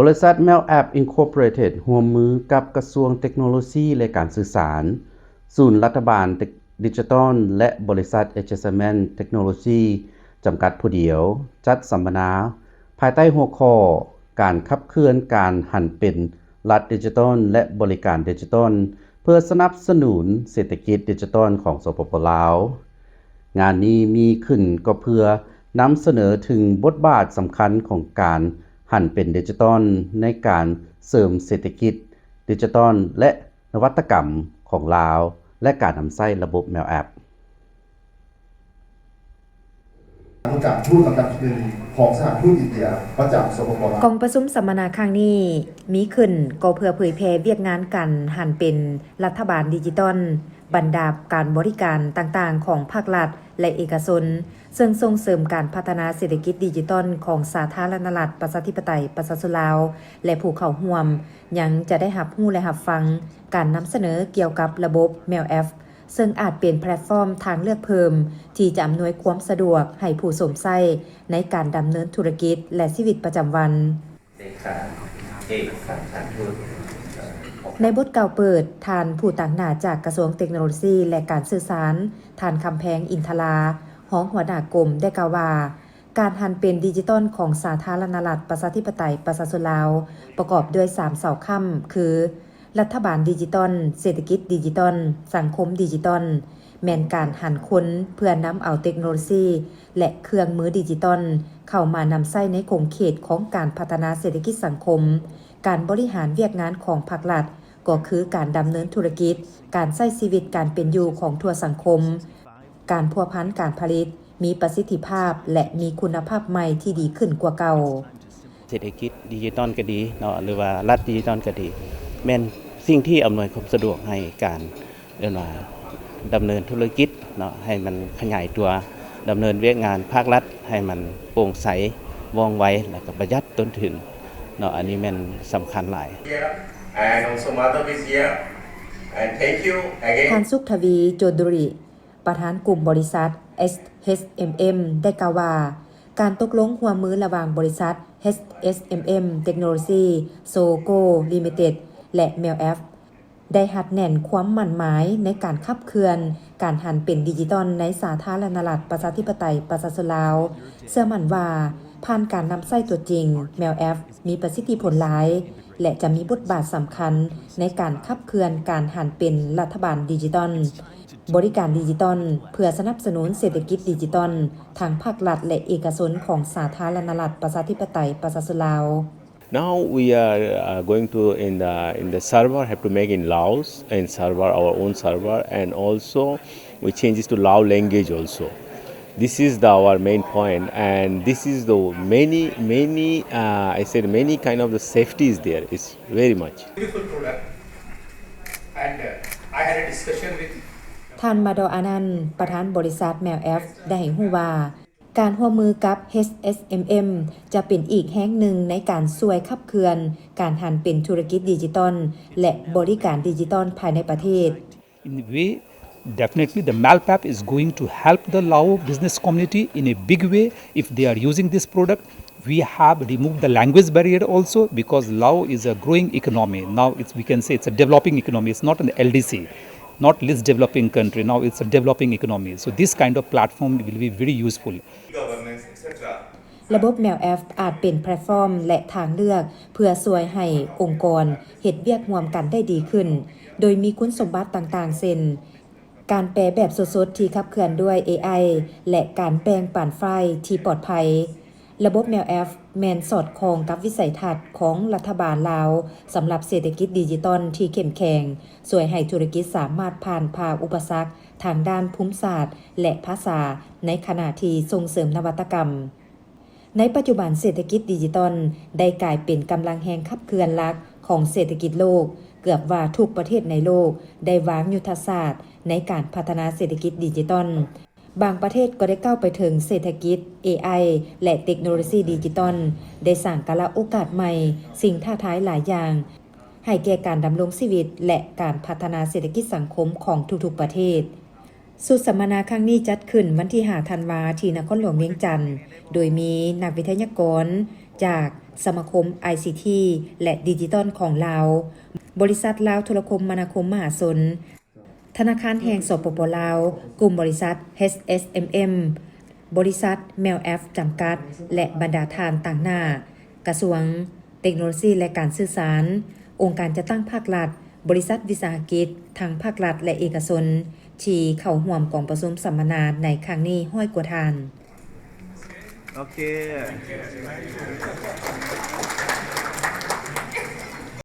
บริษัท Mail App Incorporated ร่วมมือกับกระทรวงเทคโนโลยีและการสื่อสารศูนย์รัฐบาลดิจิทัลและบริษัท Adjustment Technology จำกัดผู้เดียวจัดสัมมนาภายใต้หัวข้อการขับเคลื่อนการหันเป็นรัฐดิจิทัลและบริการดิจิทัลเพื่อสนับสนุนเศรษฐกิจดิจิทัลของสปป.ลาวงานนี้มีขึ้นก็เพื่อนำเสนอถึงบทบาทสำคัญของการหันเป็นดิจิทัลในการเสริมเศรษฐกิจดิจิทัลและนวัตกรรมของลาวและการนำใช้ระบบ Mail App จากทูตอันดับหนึ่งของสถานทูตอินเดียประจำสปป.ลาวกองประชุมสัมมนาครั้งนี้มีขึ้นก็เพื่อเผยแพร่เวียกงานกันหันเป็นรัฐบาลดิจิทัลบรรดาการบริการต่างๆของภาครัฐและเอกชนซึ่งส่งเสริมการพัฒนาเศรษฐกิจดิจิทัลของสาธารณรัฐประชาธิปไตยประชาชนลาวและผู้เข้าร่วมยังจะได้รับรู้และรับฟังการนำเสนอเกี่ยวกับระบบ Mail App ซึ่งอาจเป็นแพลตฟอร์มทางเลือกเพิ่มที่จะอำนวยความสะดวกให้ผู้สวมใช้ในการดำเนินธุรกิจและชีวิตประจำวันในบทกล่าวเปิดทานผู้ต่างหน้าจากกระทรวงเทคโนโลยีและการสื่อสารทานคำแพงอินทราห้องหัวหน้ากรมได้กล่าวว่าการหันเป็นดิจิทัลของสาธารณรัฐประชาธิปไตยประชาชนลาวประกอบด้วย3เสาค้ำคือรัฐบาลดิจิทัลเศรษฐกิจดิจิทัลสังคมดิจิทัลแม่นการหันคนเพื่อนำเอาเทคโนโลยีและเครื่องมือดิจิทัลเข้ามานำใช้ในขงเขตของการพัฒนาเศรษฐกิจสังคมการบริหารเวียกงานของภาครัฐก็คือการดำเนินธุรกิจการใช้ชีวิตการเป็นอยู่ของทั่วสังคมการพัวพันการผลิตมีประสิทธิภาพและมีคุณภาพใหม่ที่ดีขึ้นกว่าเก่าเศรษฐกิจดิจิทัลก็ดีเนาะหรือว่ารัฐดิจิทัลก็ดีแม่นสิ่งที่อำนวยความสะดวกให้การดำเนินธุรกิจเนาะให้มันขยายตัวดำเนินเวียกงานภาครัฐให้มันโปร่งใสว่องไวและก็ประหยัดต้นทุนเนาะอันนี้แม่นสำคัญหลายท่านสุขทวีโจดุริประธานกลุ่มบริษัท SSMM ได้กล่าวว่าการตกลงร่วมมือระหว่างบริษัท SSMM Technology Sogo Limited และ Mail App ได้หัดแน่นความมั่นหมายในการขับเคลื่อนการหันเป็นดิจิทัลในสาธารณรัฐประชาธิปไตยประชาชนลาวเชื่อมั่นว่าผ่านการนำใช้ตัวจริง Mail App มีประสิทธิผลหลายและจะมีบทบาทสำคัญในการขับเคลื่อนการหันเป็นรัฐบาลดิจิทัลบริการดิจิทัลเพื่อสนับสนุนเศรษฐกิจดิจิทัลทางภาครัฐและเอกชนของสาธารณรัฐประชาธิปไตยประชาชนลาว Now we are going to in the server have to make in Laos in server our own server and also we change this to Lao language also. This is our main point and this is the many I said many kind of the safety is there. It's very much. Beautiful product and I had a discussion with ท่านมาดออานันต์ประธานบริษัท Mail App ได้ให้ฮู้ว่าการร่วมมือกับ HSMM จะเป็นอีกแห่งหนึ่งในการช่วยขับเคลื่อนการหันเป็นธุรกิจดิจิทัลและบริการดิจิทัลภายในประเทศ In a way, definitely the Mail App is going to help the Lao business community in a big way if they are using this product. We have removed the language barrier also because Lao is a growing economy. Now we can say it's a developing economy. It's not an LDC.Not least developing country. Now it's a developing economy. So this kind of platform will be very useful. ระบบ Mail App อาจเป็นแพลตฟอร์มและทางเลือกเพื่อช่วยให้องค์กรเฮ็ดเวียกร่วมกันได้ดีขึ้นโดยมีคุณสมบัติต่างๆเช่นการแปลแบบสดๆที่ขับเคลื่อนด้วย AI และการแปลงป่านไฟล์ที่ปลอดภัยระบบ Mail App แม่นสอดคล้องกับวิสัยทัศน์ของรัฐบาลลาวสำหรับเศรษฐกิจดิจิทัลที่เข้มแข็งช่วยให้ธุรกิจสามารถผ่านอุปสรรคทางด้านภูมิศาสตร์และภาษาในขณะที่ส่งเสริมนวัตกรรมในปัจจุบันเศรษฐกิจดิจิทัลได้กลายเป็นกำลังแห่งขับเคลื่อนหลักของเศรษฐกิจโลกเกือบว่าทุกประเทศในโลกได้วางยุทธศาสตร์ในการพัฒนาเศรษฐกิจดิจิทัลบางประเทศก็ได้ก้าวไปถึงเศรษฐกิจ AI และเทคโนโลยีดิจิทัลได้สร้างกาลโอกาสใหม่สิ่งท้าทายหลายอย่างให้แก่การดำรงชีวิตและการพัฒนาเศรษฐกิจสังคมของทุกๆประเทศสุดสัมมนาครั้งนี้จัดขึ้นวันที่5 ธันวาคมที่นครหลวงเวียงจันทน์โดยมีนักวิทยากร จากสมาคม ICT และดิจิตอลของลาว บริษัทลาวโทรคมนาคมมหาชน ธนาคารแห่งสปปลาว กลุ่มบริษัท HSMM บริษัท MELF จำกัด และบรรดาทานต่างหน้า กระทรวงเทคโนโลยีและการสื่อสาร องค์การจัดตั้งภาครัฐ บริษัทวิสาหกิจทางภาครัฐและเอกชนที่เข้าร่วมกองประชุมสัมมนาในครั้งนี้100 กว่าทาน Okay.